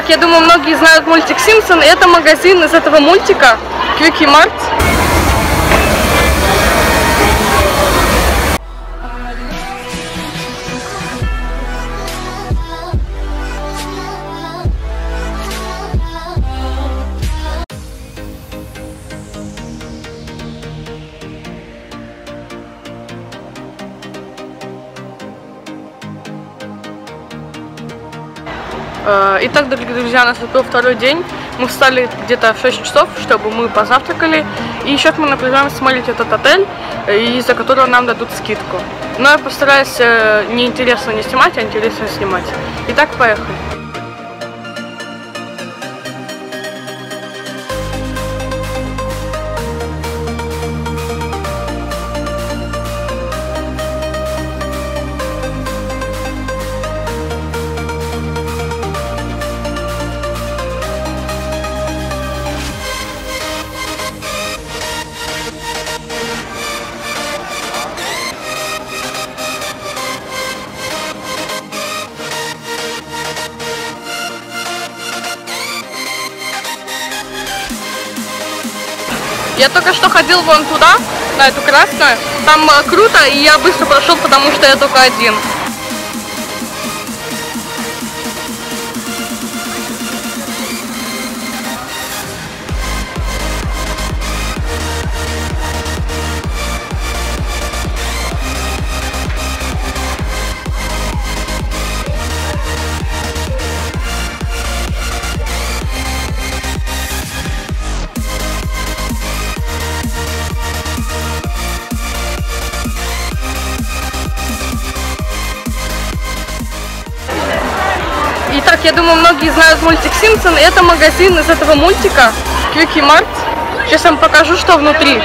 Итак, я думаю, многие знают мультик «Симпсоны». Это магазин из этого мультика Quickie Mart. Итак, дорогие друзья, наступил второй день. Мы встали где-то в 6 часов, чтобы мы позавтракали. И сейчас мы направляемся смотреть этот отель, из-за которого нам дадут скидку. Но я постараюсь неинтересно не снимать, а интересно снимать. Итак, поехали. Я только что ходил вон туда, на эту красную. Там круто, и я быстро прошел, потому что я только один. Итак, я думаю, многие знают мультик «Симпсоны». Это магазин из этого мультика Quickie Mart. Сейчас я вам покажу, что внутри.